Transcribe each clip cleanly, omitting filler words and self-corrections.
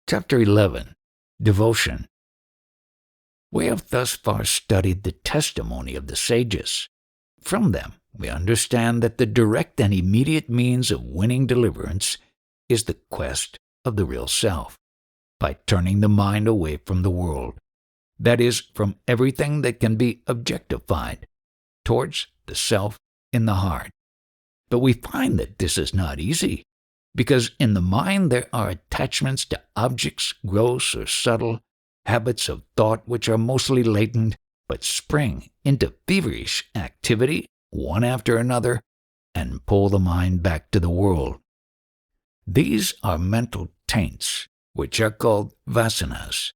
Chapter 11. Devotion. We have thus far studied the testimony of the sages. From them, we understand that the direct and immediate means of winning deliverance is the quest of the real self, by turning the mind away from the world, that is, from everything that can be objectified, towards the self in the heart. But we find that this is not easy, because in the mind there are attachments to objects, gross or subtle, habits of thought which are mostly latent, but spring into feverish activity one after another, and pull the mind back to the world. These are mental taints, which are called vasanas,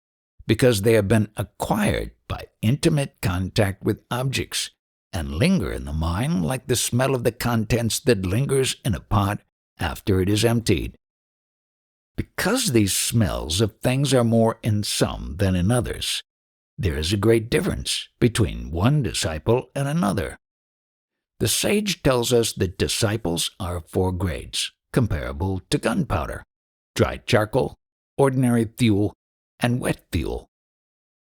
because they have been acquired by intimate contact with objects, and linger in the mind like the smell of the contents that lingers in a pot after it is emptied. Because these smells of things are more in some than in others, there is a great difference between one disciple and another. The sage tells us that disciples are of 4 grades, comparable to gunpowder, dry charcoal, ordinary fuel, and wet fuel.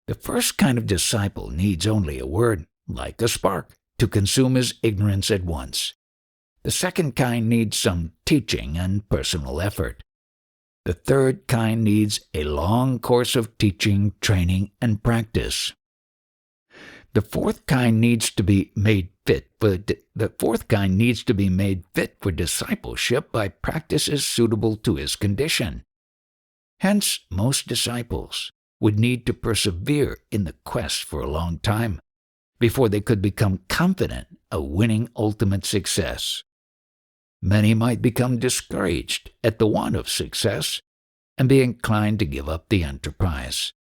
The first kind of disciple needs only a word, like a spark, to consume his ignorance at once. The second kind needs some teaching and personal effort. The third kind needs a long course of teaching, training, and practice. The fourth kind needs to be made fit for discipleship by practices suitable to his condition. Hence, most disciples would need to persevere in the quest for a long time before they could become confident of winning ultimate success. Many might become discouraged at the want of success and be inclined to give up the enterprise.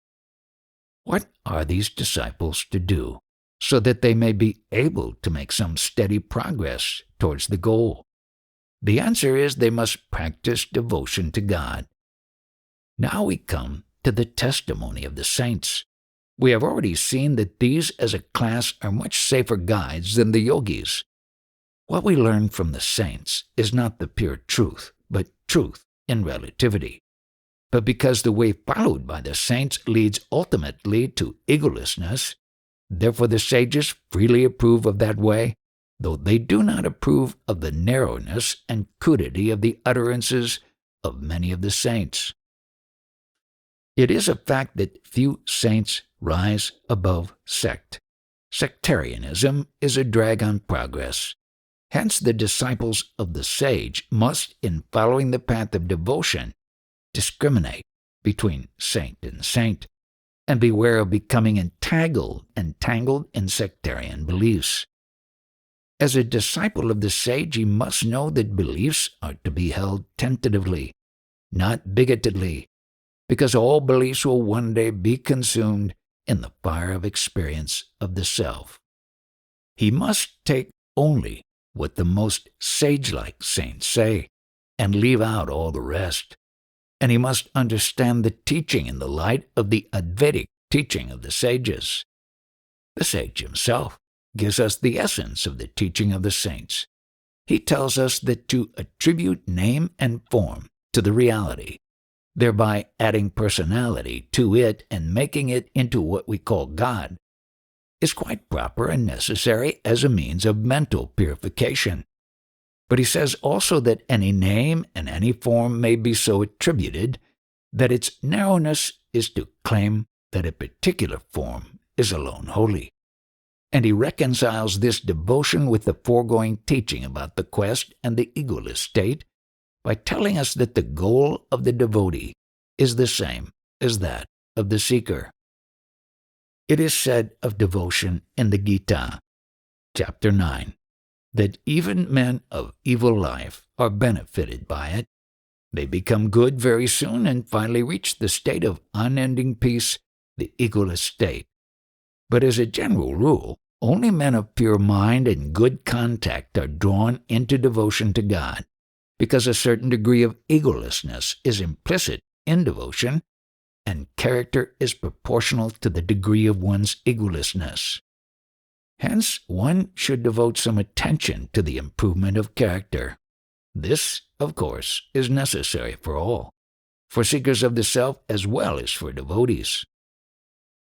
What are these disciples to do so that they may be able to make some steady progress towards the goal? The answer is they must practice devotion to God. Now we come to the testimony of the saints. We have already seen that these as a class are much safer guides than the yogis. What we learn from the saints is not the pure truth, but truth in relativity. But because the way followed by the saints leads ultimately to egolessness, therefore the sages freely approve of that way, though they do not approve of the narrowness and crudity of the utterances of many of the saints. It is a fact that few saints rise above sect. Sectarianism is a drag on progress. Hence the disciples of the sage must, in following the path of devotion, discriminate between saint and beware of becoming entangled in sectarian beliefs. As a disciple of the sage, he must know that beliefs are to be held tentatively, not bigotedly, because all beliefs will one day be consumed in the fire of experience of the self. He must take only what the most sage-like saints say, and leave out all the rest. And he must understand the teaching in the light of the Advaitic teaching of the sages. The sage himself gives us the essence of the teaching of the saints. He tells us that to attribute name and form to the reality, thereby adding personality to it and making it into what we call God, is quite proper and necessary as a means of mental purification. But he says also that any name and any form may be so attributed that its narrowness is to claim that a particular form is alone holy. And he reconciles this devotion with the foregoing teaching about the quest and the egoless state by telling us that the goal of the devotee is the same as that of the seeker. It is said of devotion in the Gita, chapter 9, that even men of evil life are benefited by it. They become good very soon and finally reach the state of unending peace, the egoless state. But as a general rule, only men of pure mind and good contact are drawn into devotion to God, because a certain degree of egolessness is implicit in devotion, and character is proportional to the degree of one's egolessness. Hence, one should devote some attention to the improvement of character. This, of course, is necessary for all. for seekers of the self as well as for devotees.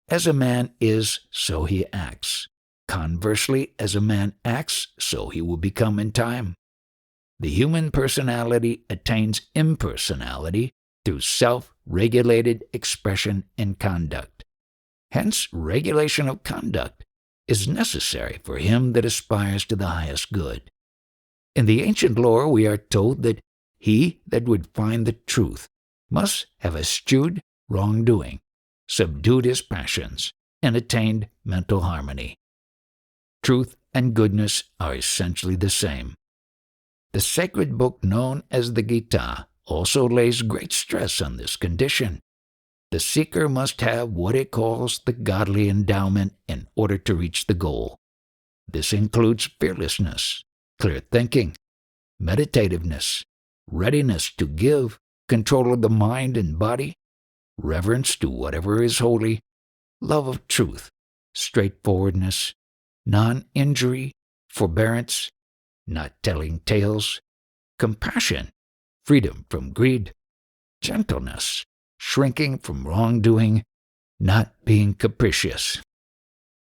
As a man is, so he acts. Conversely, as a man acts, so he will become in time. The human personality attains impersonality through self-regulated expression and conduct. Hence, regulation of conduct is necessary for him that aspires to the highest good. In the ancient lore, we are told that he that would find the truth must have eschewed wrongdoing, subdued his passions, and attained mental harmony. Truth and goodness are essentially the same. The sacred book known as the Gita also lays great stress on this condition. The seeker must have what it calls the godly endowment in order to reach the goal. This includes fearlessness, clear thinking, meditativeness, readiness to give, control of the mind and body, reverence to whatever is holy, love of truth, straightforwardness, non-injury, forbearance, not telling tales, compassion, freedom from greed, gentleness, shrinking from wrongdoing, not being capricious.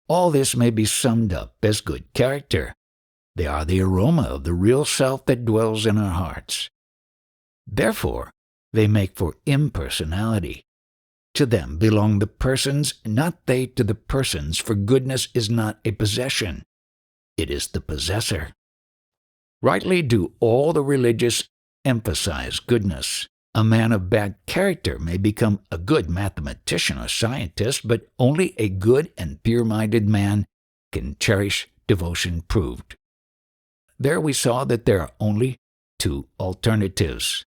All this may be summed up as good character. They are the aroma of the real self that dwells in our hearts. Therefore, they make for impersonality. To them belong the persons, not they to the persons, for goodness is not a possession. It is the possessor. Rightly do all the religious emphasize goodness. A man of bad character may become a good mathematician or scientist, but only a good and pure-minded man can cherish devotion proved. There we saw that there are only two alternatives.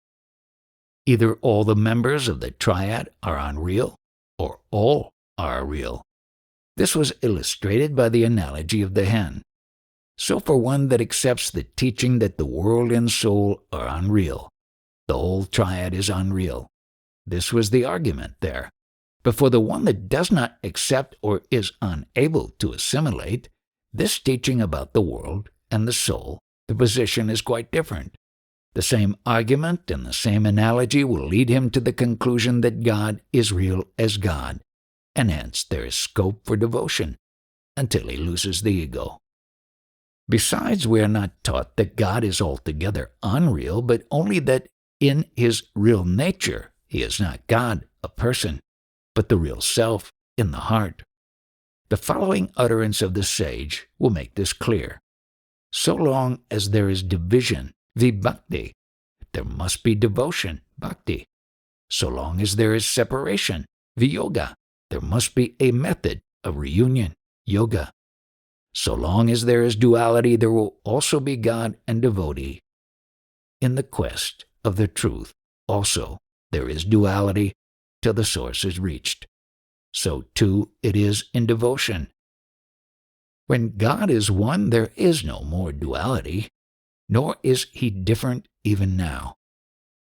Either all the members of the triad are unreal, or all are real. This was illustrated by the analogy of the hen. So for one that accepts the teaching that the world and soul are unreal, the whole triad is unreal. This was the argument there. But for the one that does not accept or is unable to assimilate this teaching about the world and the soul, the position is quite different. The same argument and the same analogy will lead him to the conclusion that God is real as God, and hence there is scope for devotion until he loses the ego. Besides, we are not taught that God is altogether unreal, but only that in his real nature he is not God, a person, but the real self in the heart. The following utterance of the sage will make this clear. So long as there is division, vibhakti, there must be devotion, bhakti. So long as there is separation, viyoga, there must be a method of reunion, yoga. So long as there is duality, there will also be God and devotee. In the quest of the truth, also, there is duality till the source is reached. So too it is in devotion. When God is one, there is no more duality, nor is he different even now.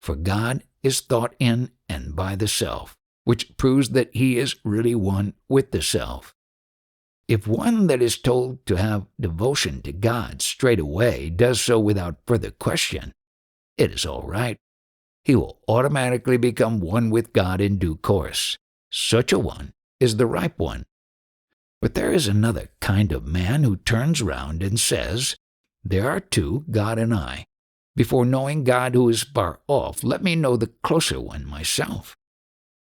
For God is thought in and by the self, which proves that he is really one with the self. If one that is told to have devotion to God straight away does so without further question, it is all right. He will automatically become one with God in due course. Such a one is the ripe one. But there is another kind of man who turns round and says, "There are two, God and I. Before knowing God who is far off, let me know the closer one myself."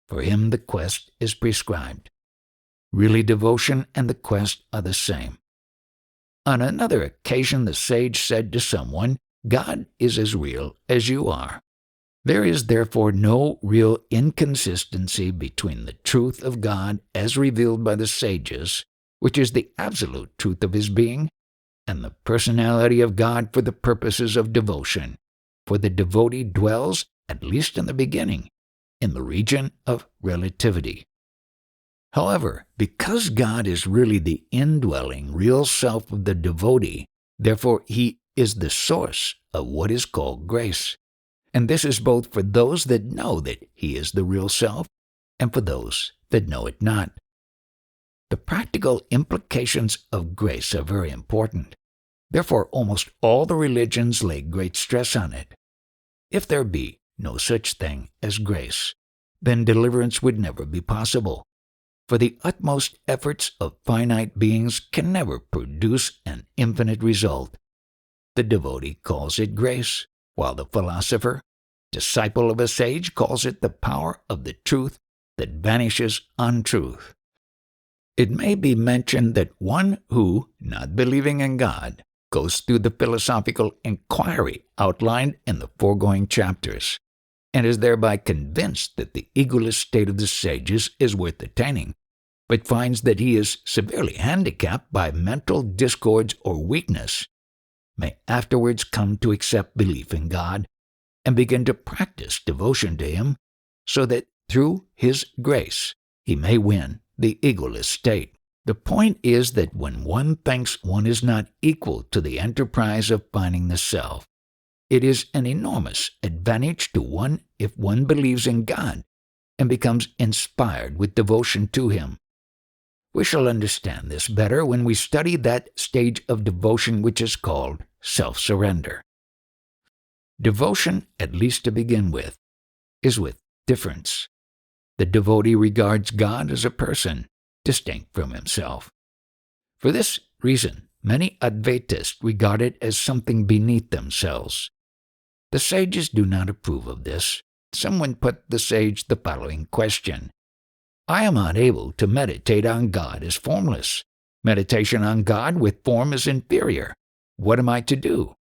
For him the quest is prescribed. Really, devotion and the quest are the same. On another occasion the sage said to someone, "God is as real as you are." There is therefore no real inconsistency between the truth of God as revealed by the sages, which is the absolute truth of his being, and the personality of God for the purposes of devotion, for the devotee dwells, at least in the beginning, in the region of relativity. However, because God is really the indwelling real self of the devotee, therefore he is the source of what is called grace. And this is both for those that know that he is the real self and for those that know it not. The practical implications of grace are very important. Therefore, almost all the religions lay great stress on it. If there be no such thing as grace, then deliverance would never be possible. For the utmost efforts of finite beings can never produce an infinite result. The devotee calls it grace, while the philosopher, disciple of a sage, calls it the power of the truth that vanishes untruth. It may be mentioned that one who, not believing in God, goes through the philosophical inquiry outlined in the foregoing chapters, and is thereby convinced that the egoless state of the sages is worth attaining, but finds that he is severely handicapped by mental discords or weakness, may afterwards come to accept belief in God and begin to practice devotion to Him, so that through His grace he may win the egoless state. The point is that when one thinks one is not equal to the enterprise of finding the self, it is an enormous advantage to one if one believes in God and becomes inspired with devotion to Him. We shall understand this better when we study that stage of devotion which is called self-surrender. Devotion, at least to begin with, is with difference. The devotee regards God as a person, distinct from himself. For this reason, many Advaitists regard it as something beneath themselves. The sages do not approve of this. Someone put the sage the following question: I am unable to meditate on God as formless. Meditation on God with form is inferior. What am I to do?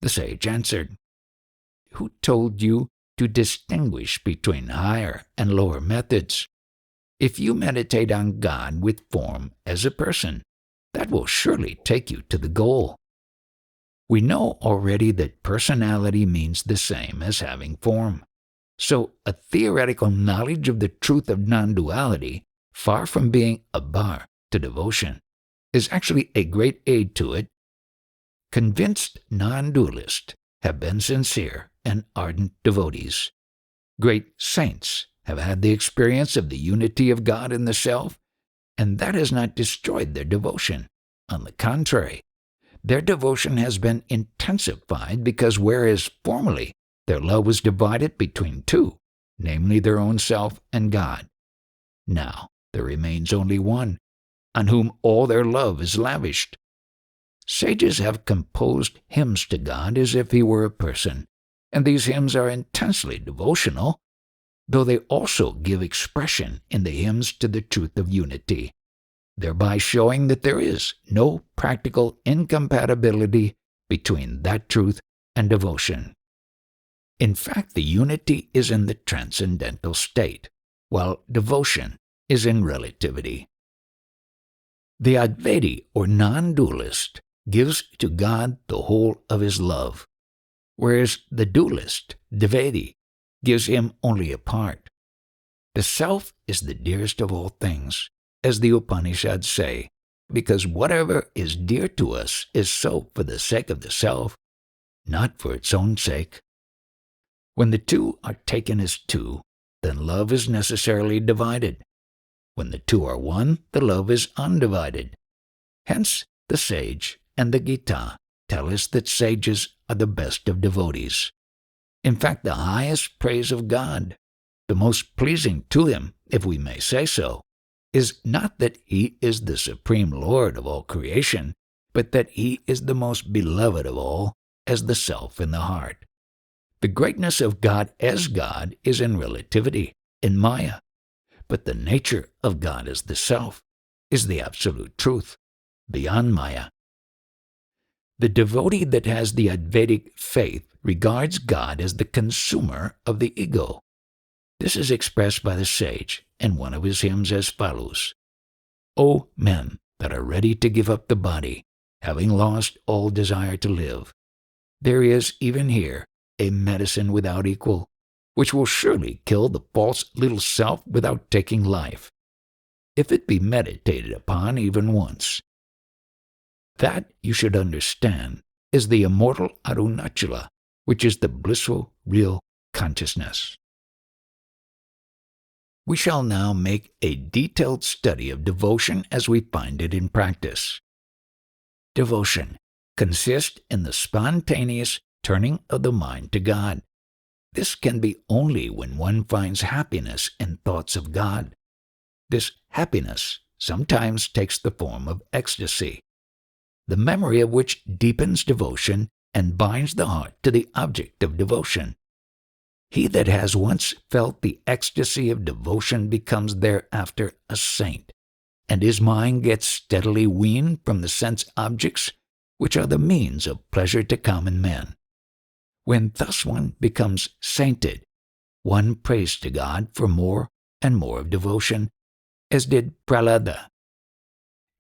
The sage answered, Who told you to distinguish between higher and lower methods? If you meditate on God with form as a person, that will surely take you to the goal. We know already that personality means the same as having form. So a theoretical knowledge of the truth of non-duality, far from being a bar to devotion, is actually a great aid to it. Convinced non-dualists have been sincere and ardent devotees. Great saints have had the experience of the unity of God in the self, and that has not destroyed their devotion. On the contrary, their devotion has been intensified because whereas formerly their love was divided between two, namely their own self and God, now there remains only one, on whom all their love is lavished. Sages have composed hymns to God as if He were a person, and these hymns are intensely devotional, though they also give expression in the hymns to the truth of unity, thereby showing that there is no practical incompatibility between that truth and devotion. In fact, the unity is in the transcendental state, while devotion is in relativity. The Advaiti, or non-dualist, gives to God the whole of his love, whereas the dualist, Dvaiti, gives Him only a part. The self is the dearest of all things, as the Upanishads say, because whatever is dear to us is so for the sake of the self, not for its own sake. When the two are taken as two, then love is necessarily divided. When the two are one, the love is undivided. Hence, the sage and the Gita tell us that sages are the best of devotees. In fact, the highest praise of God, the most pleasing to Him, if we may say so, is not that He is the supreme Lord of all creation, but that He is the most beloved of all, as the self in the heart. The greatness of God as God is in relativity, in Maya, but the nature of God as the self is the absolute truth, beyond Maya. The devotee that has the Advaitic faith regards God as the consumer of the ego. This is expressed by the sage in one of his hymns as follows: O men that are ready to give up the body, having lost all desire to live, there is even here a medicine without equal, which will surely kill the false little self without taking life, if it be meditated upon even once. That, you should understand, is the immortal Arunachala, which is the blissful, real consciousness. We shall now make a detailed study of devotion as we find it in practice. Devotion consists in the spontaneous turning of the mind to God. This can be only when one finds happiness in thoughts of God. This happiness sometimes takes the form of ecstasy, the memory of which deepens devotion and binds the heart to the object of devotion. He that has once felt the ecstasy of devotion becomes thereafter a saint, and his mind gets steadily weaned from the sense objects which are the means of pleasure to common men. When thus one becomes sainted, one prays to God for more and more of devotion, as did Prahlada.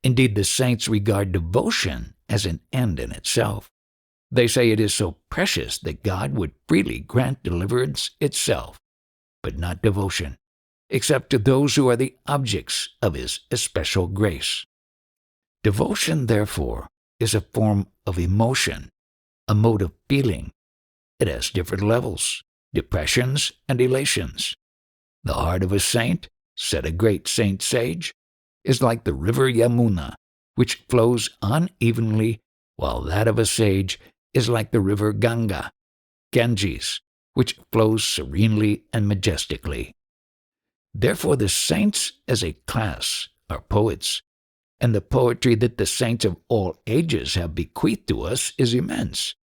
Indeed, the saints regard devotion as an end in itself. They say it is so precious that God would freely grant deliverance itself, but not devotion, except to those who are the objects of His especial grace. Devotion, therefore, is a form of emotion, a mode of feeling. It has different levels, depressions and elations. The heart of a saint, said a great saint sage, is like the river Yamuna, which flows unevenly, while that of a sage is like the river Ganges, which flows serenely and majestically. Therefore the saints as a class are poets, and the poetry that the saints of all ages have bequeathed to us is immense.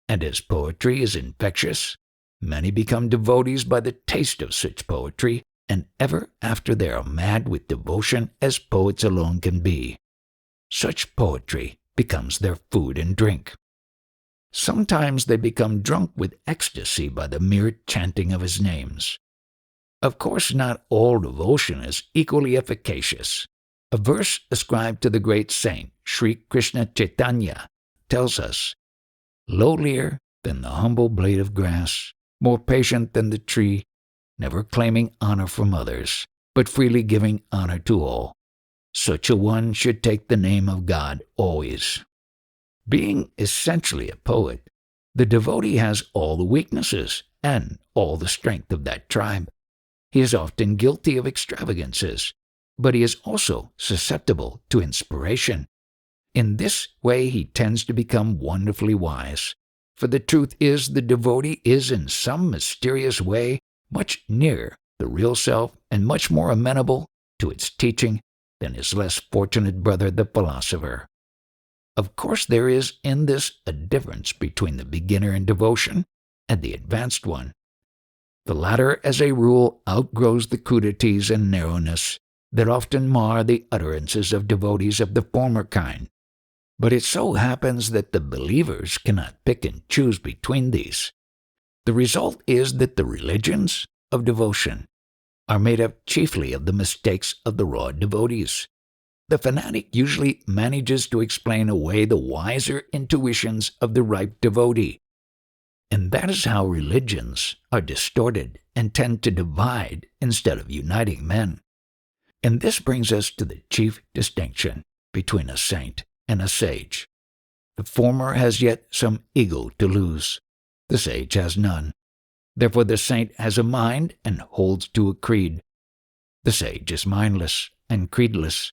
And as poetry is infectious, many become devotees by the taste of such poetry, and ever after they are mad with devotion as poets alone can be. Such poetry becomes their food and drink. Sometimes they become drunk with ecstasy by the mere chanting of His names. Of course, not all devotion is equally efficacious. A verse ascribed to the great saint, Sri Krishna Chaitanya, tells us, "Lowlier than the humble blade of grass, more patient than the tree, never claiming honor from others, but freely giving honor to all. Such a one should take the name of God always." Being essentially a poet, the devotee has all the weaknesses and all the strength of that tribe. He is often guilty of extravagances, but he is also susceptible to inspiration. In this way he tends to become wonderfully wise, for the truth is the devotee is in some mysterious way much nearer the real self and much more amenable to its teaching than his less fortunate brother the philosopher. Of course there is in this a difference between the beginner in devotion and the advanced one. The latter, as a rule, outgrows the crudities and narrowness that often mar the utterances of devotees of the former kind. But it so happens that the believers cannot pick and choose between these. The result is that the religions of devotion are made up chiefly of the mistakes of the raw devotees. The fanatic usually manages to explain away the wiser intuitions of the ripe devotee. And that is how religions are distorted and tend to divide instead of uniting men. And this brings us to the chief distinction between a saint and a sage. The former has yet some ego to lose. The sage has none. Therefore the saint has a mind and holds to a creed. The sage is mindless and creedless.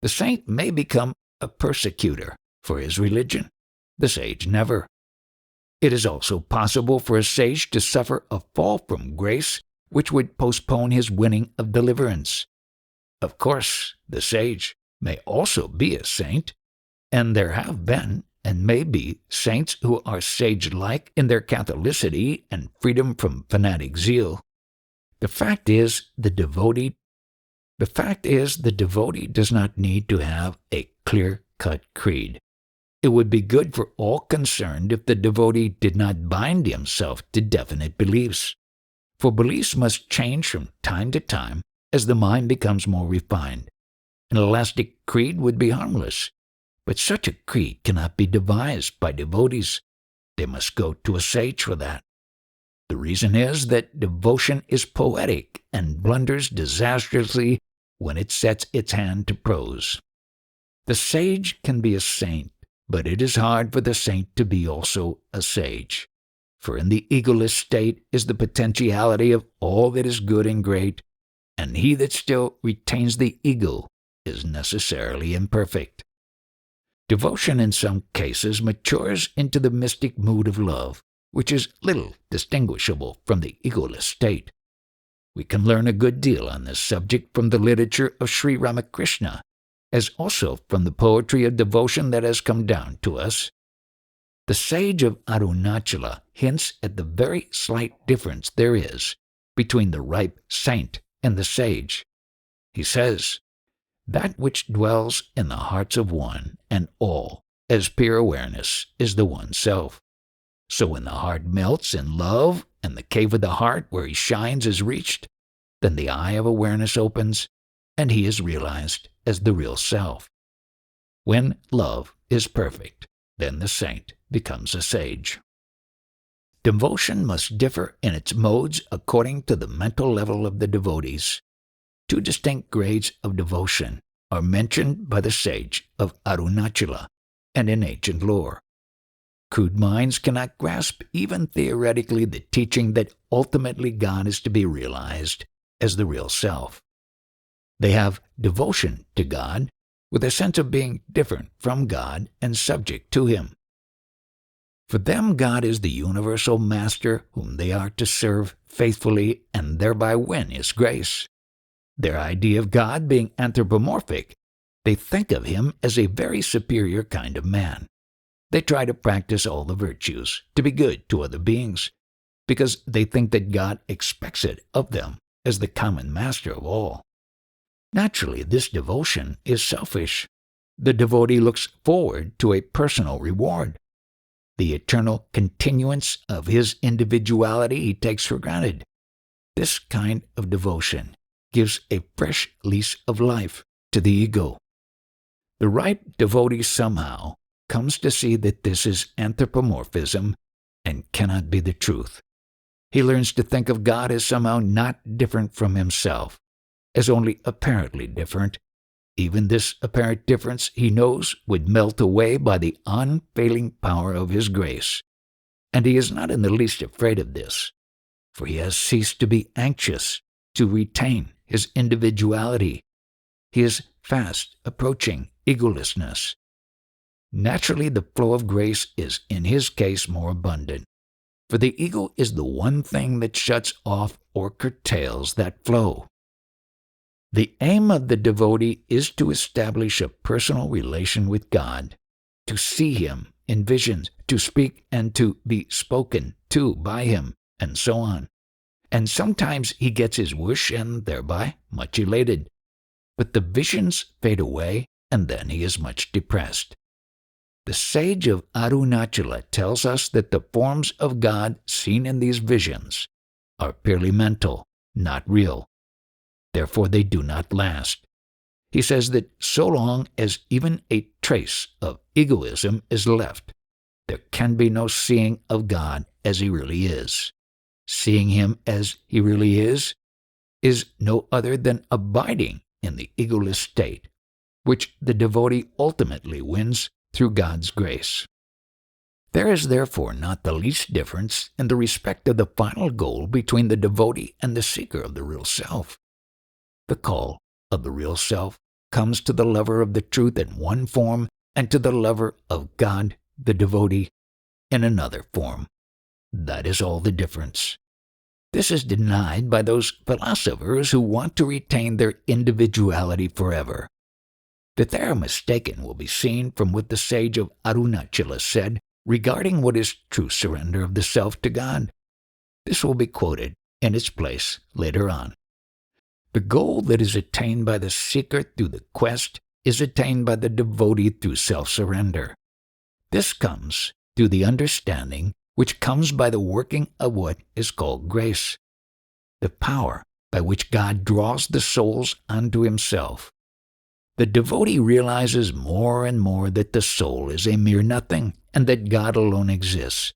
The saint may become a persecutor for his religion. The sage never. It is also possible for a sage to suffer a fall from grace which would postpone his winning of deliverance. Of course, the sage may also be a saint, and there have been and may be saints who are sage-like in their catholicity and freedom from fanatic zeal. The fact is, the devotee does not need to have a clear-cut creed. It would be good for all concerned if the devotee did not bind himself to definite beliefs, for beliefs must change from time to time as the mind becomes more refined. An elastic creed would be harmless, but such a creed cannot be devised by devotees. They must go to a sage for that. The reason is that devotion is poetic and blunders disastrously when it sets its hand to prose. The sage can be a saint, but it is hard for the saint to be also a sage. For in the egoless state is the potentiality of all that is good and great, and he that still retains the ego is necessarily imperfect. Devotion in some cases matures into the mystic mood of love, which is little distinguishable from the egoless state. We can learn a good deal on this subject from the literature of Sri Ramakrishna, as also from the poetry of devotion that has come down to us. The sage of Arunachala hints at the very slight difference there is between the ripe saint and the sage. He says, "That which dwells in the hearts of one and all as pure awareness is the one self. So when the heart melts in love and the cave of the heart where he shines is reached, then the eye of awareness opens and he is realized as the real self. When love is perfect, then the saint becomes a sage." Devotion must differ in its modes according to the mental level of the devotees. Two distinct grades of devotion are mentioned by the sage of Arunachala and in ancient lore. Crude minds cannot grasp even theoretically the teaching that ultimately God is to be realized as the real self. They have devotion to God with a sense of being different from God and subject to Him. For them, God is the universal master whom they are to serve faithfully and thereby win His grace. Their idea of God being anthropomorphic, they think of Him as a very superior kind of man. They try to practice all the virtues, to be good to other beings, because they think that God expects it of them as the common master of all. Naturally, this devotion is selfish. The devotee looks forward to a personal reward. The eternal continuance of his individuality he takes for granted. This kind of devotion gives a fresh lease of life to the ego. The ripe devotee somehow comes to see that this is anthropomorphism and cannot be the truth. He learns to think of God as somehow not different from himself, as only apparently different. Even this apparent difference, he knows, would melt away by the unfailing power of His grace. And he is not in the least afraid of this, for he has ceased to be anxious to retain his individuality. He is fast approaching egolessness. Naturally, the flow of grace is in his case more abundant, for the ego is the one thing that shuts off or curtails that flow. The aim of the devotee is to establish a personal relation with God, to see Him in visions, to speak and to be spoken to by Him, and so on. And sometimes he gets his wish and thereby much elated. But the visions fade away and then he is much depressed. The sage of Arunachala tells us that the forms of God seen in these visions are purely mental, not real. Therefore they do not last. He says that so long as even a trace of egoism is left, there can be no seeing of God as He really is. Seeing Him as He really is no other than abiding in the egoless state, which the devotee ultimately wins through God's grace. There is therefore not the least difference in the respect of the final goal between the devotee and the seeker of the real self. The call of the real self comes to the lover of the truth in one form and to the lover of God, the devotee, in another form. That is all the difference. This is denied by those philosophers who want to retain their individuality forever. That they are mistaken will be seen from what the sage of Arunachala said regarding what is true surrender of the self to God. This will be quoted in its place later on. The goal that is attained by the seeker through the quest is attained by the devotee through self-surrender. This comes through the understanding which comes by the working of what is called grace, the power by which God draws the souls unto Himself. The devotee realizes more and more that the soul is a mere nothing and that God alone exists.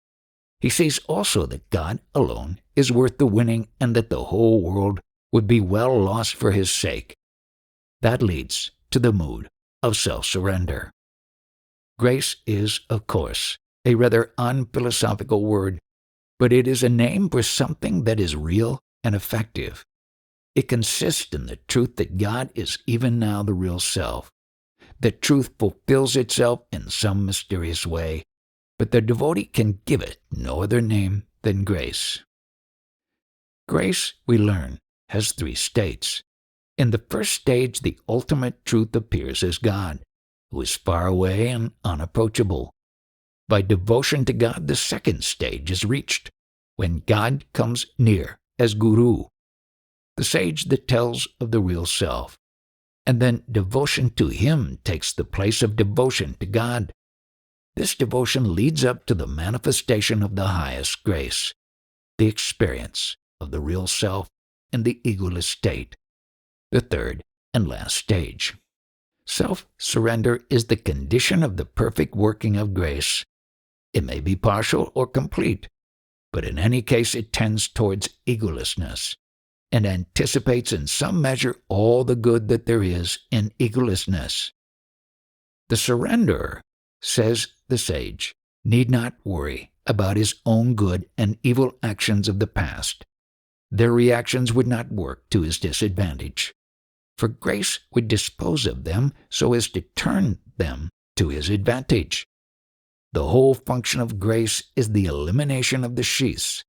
He sees also that God alone is worth the winning and that the whole world would be well lost for His sake. That leads to the mood of self-surrender. Grace is, of course, a rather unphilosophical word, but it is a name for something that is real and effective. It consists in the truth that God is even now the real self. That truth fulfills itself in some mysterious way, but the devotee can give it no other name than grace. Grace, we learn, has 3 states. In the first stage, the ultimate truth appears as God, who is far away and unapproachable. By devotion to God, the second stage is reached, when God comes near as Guru, the sage that tells of the real self. And then devotion to Him takes the place of devotion to God. This devotion leads up to the manifestation of the highest grace, the experience of the real self in the egoless state, the third and last stage. Self-surrender is the condition of the perfect working of grace. It may be partial or complete, but in any case it tends towards egolessness and anticipates in some measure all the good that there is in egolessness. The surrenderer, says the sage, need not worry about his own good and evil actions of the past. Their reactions would not work to his disadvantage, for grace would dispose of them so as to turn them to his advantage. The whole function of grace is the elimination of the sheaths,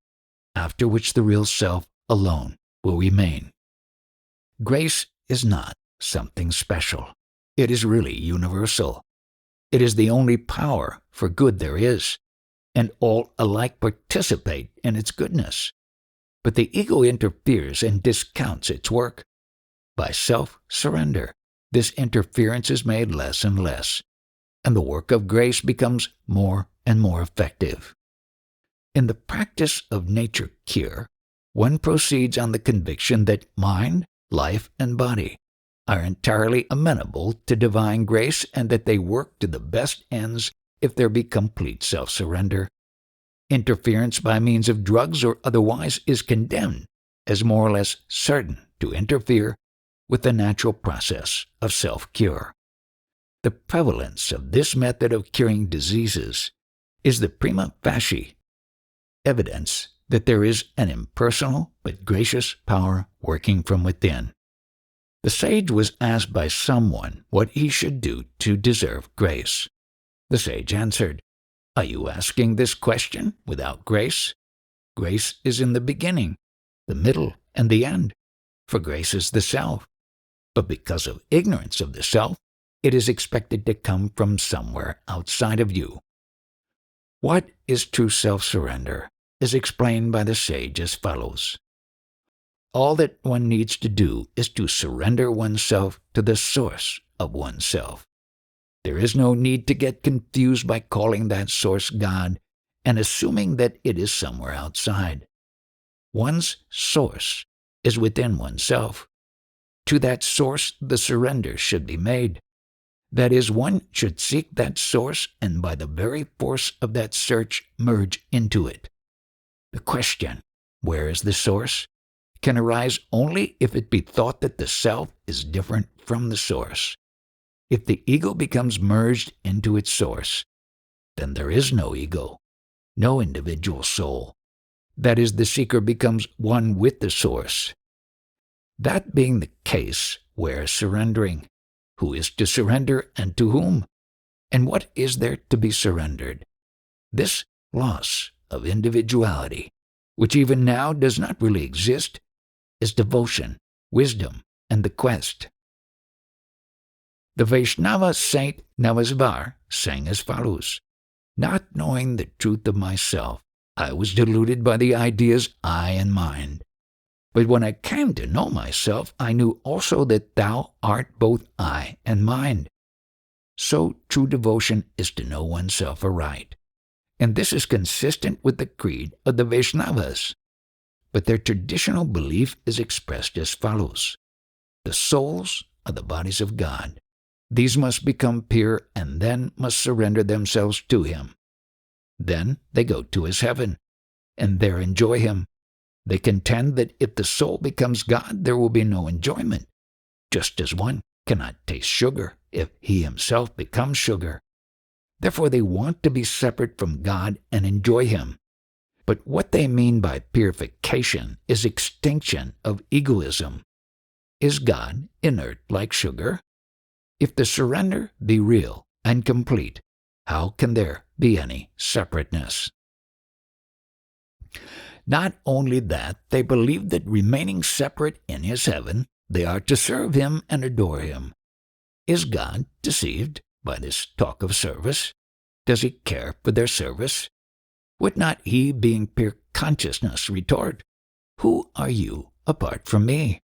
after which the real self alone will remain. Grace is not something special. It is really universal. It is the only power for good there is, and all alike participate in its goodness. But the ego interferes and discounts its work. By self-surrender, this interference is made less and less, and the work of grace becomes more and more effective. In the practice of nature cure, one proceeds on the conviction that mind, life, and body are entirely amenable to divine grace and that they work to the best ends if there be complete self-surrender. Interference by means of drugs or otherwise is condemned as more or less certain to interfere with the natural process of self-cure. The prevalence of this method of curing diseases is the prima facie evidence that there is an impersonal but gracious power working from within. The sage was asked by someone what he should do to deserve grace. The sage answered, "Are you asking this question without grace? Grace is in the beginning, the middle, and the end, for grace is the self. But because of ignorance of the self, it is expected to come from somewhere outside of you." What is true self-surrender is explained by the sage as follows. All that one needs to do is to surrender oneself to the source of oneself. There is no need to get confused by calling that source God and assuming that it is somewhere outside. One's source is within oneself. To that source the surrender should be made. That is, one should seek that source and by the very force of that search merge into it. The question, where is the source, can arise only if it be thought that the self is different from the source. If the ego becomes merged into its source, then there is no ego, no individual soul. That is, the seeker becomes one with the source. That being the case, where is surrendering? Who is to surrender and to whom? And what is there to be surrendered? This loss of individuality, which even now does not really exist, is devotion, wisdom, and the quest. The Vaishnava saint Navasvar sang as follows, "Not knowing the truth of myself, I was deluded by the ideas I and mind. But when I came to know myself, I knew also that thou art both I and mind." So true devotion is to know oneself aright, and this is consistent with the creed of the Vaishnavas. But their traditional belief is expressed as follows. The souls are the bodies of God. These must become pure and then must surrender themselves to Him. Then they go to His heaven, and there enjoy Him. They contend that if the soul becomes God, there will be no enjoyment, just as one cannot taste sugar if he himself becomes sugar. Therefore they want to be separate from God and enjoy Him. But what they mean by purification is extinction of egoism. Is God inert like sugar? If the surrender be real and complete, how can there be any separateness. Not only that, they believe that remaining separate in his heaven, they are to serve him and adore him. Is God deceived by this talk of service? Does he care for their service? Would not he, being pure consciousness, retort, "Who are you apart from me?"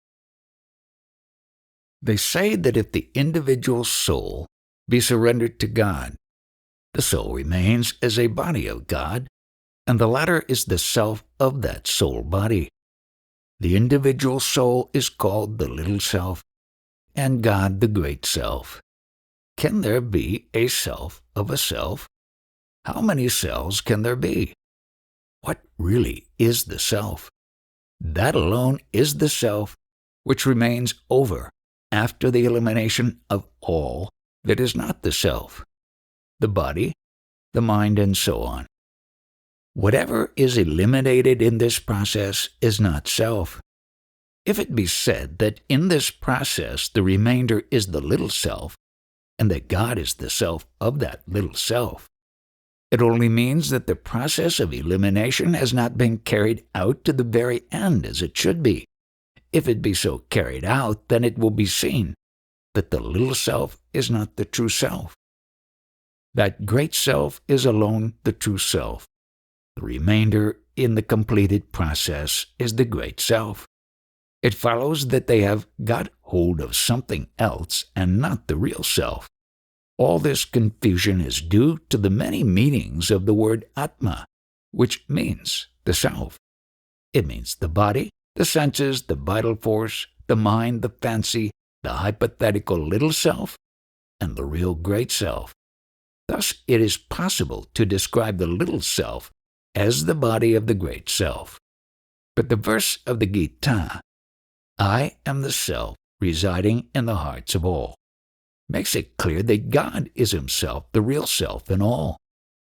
They say that if the individual soul be surrendered to God, the soul remains as a body of God, and the latter is the self of that soul body. The individual soul is called the little self, and God the great self. Can there be a self of a self? How many selves can there be? What really is the self? That alone is the self which remains over after the elimination of all that is not the self, the body, the mind, and so on. Whatever is eliminated in this process is not self. If it be said that in this process the remainder is the little self, and that God is the self of that little self, it only means that the process of elimination has not been carried out to the very end as it should be. If it be so carried out, then it will be seen that the little self is not the true self. That great self is alone the true self. The remainder in the completed process is the great self. It follows that they have got hold of something else and not the real self. All this confusion is due to the many meanings of the word Atma, which means the self. It means the body, the senses, the vital force, the mind, the fancy, the hypothetical little self, and the real great self. Thus it is possible to describe the little self as the body of the great self. But the verse of the Gita, "I am the self residing in the hearts of all," makes it clear that God is himself the real self in all.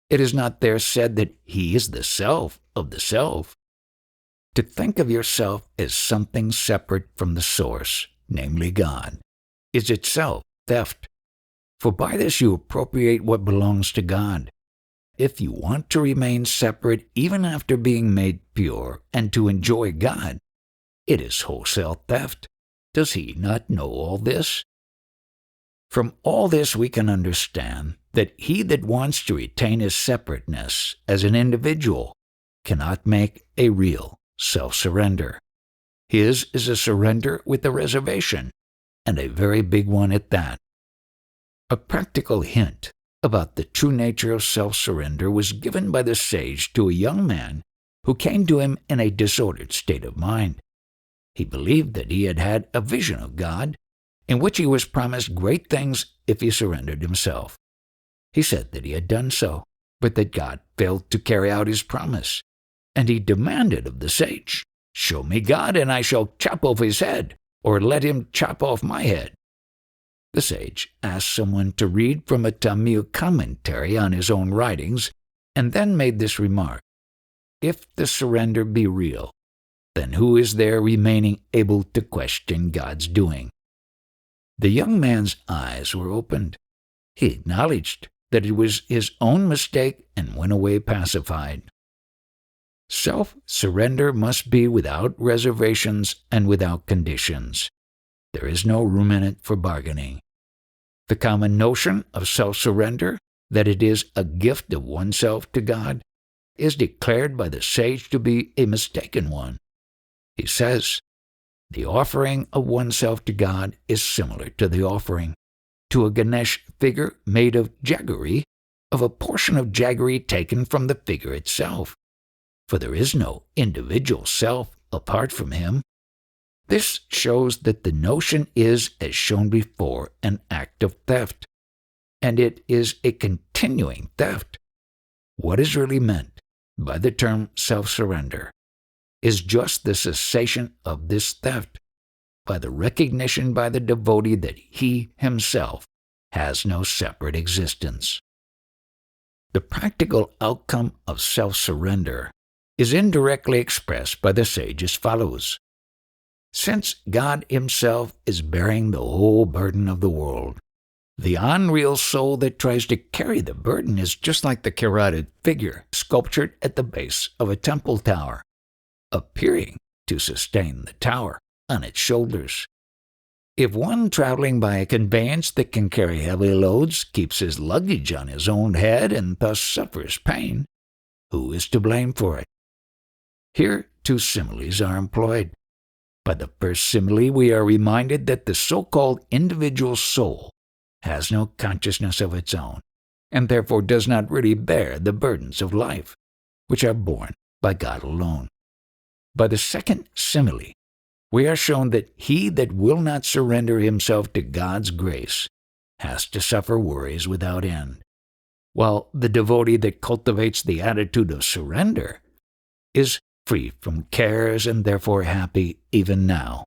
It is not there said that he is the self of the self. To think of yourself as something separate from the source, namely God, is itself theft. For by this you appropriate what belongs to God. If you want to remain separate even after being made pure and to enjoy God, it is wholesale theft. Does he not know all this? From all this we can understand that he that wants to retain his separateness as an individual cannot make a real self-surrender. His is a surrender with a reservation, and a very big one at that. A practical hint about the true nature of self-surrender was given by the sage to a young man who came to him in a disordered state of mind. He believed that he had had a vision of God, in which he was promised great things if he surrendered himself. He said that he had done so, but that God failed to carry out his promise, and he demanded of the sage, "Show me God, and I shall chop off his head, or let him chop off my head." The sage asked someone to read from a Tamil commentary on his own writings, and then made this remark, "If the surrender be real, then who is there remaining able to question God's doing?" The young man's eyes were opened. He acknowledged that it was his own mistake and went away pacified. Self-surrender must be without reservations and without conditions. There is no room in it for bargaining. The common notion of self-surrender, that it is a gift of oneself to God, is declared by the sage to be a mistaken one. He says, "The offering of oneself to God is similar to the offering to a Ganesh figure made of jaggery, of a portion of jaggery taken from the figure itself, for there is no individual self apart from him." This shows that the notion is, as shown before, an act of theft, and it is a continuing theft. What is really meant by the term self-surrender is just the cessation of this theft, by the recognition by the devotee that he himself has no separate existence. The practical outcome of self-surrender is indirectly expressed by the sage as follows. Since God himself is bearing the whole burden of the world, The unreal soul that tries to carry the burden is just like the carotid figure sculptured at the base of a temple tower, appearing to sustain the tower on its shoulders. If one traveling by a conveyance that can carry heavy loads keeps his luggage on his own head and thus suffers pain, who is to blame for it? Here two similes are employed. By the first simile, we are reminded that the so-called individual soul has no consciousness of its own, and therefore does not really bear the burdens of life, which are borne by God alone. By the second simile, we are shown that he that will not surrender himself to God's grace has to suffer worries without end, while the devotee that cultivates the attitude of surrender is free from cares and therefore happy even now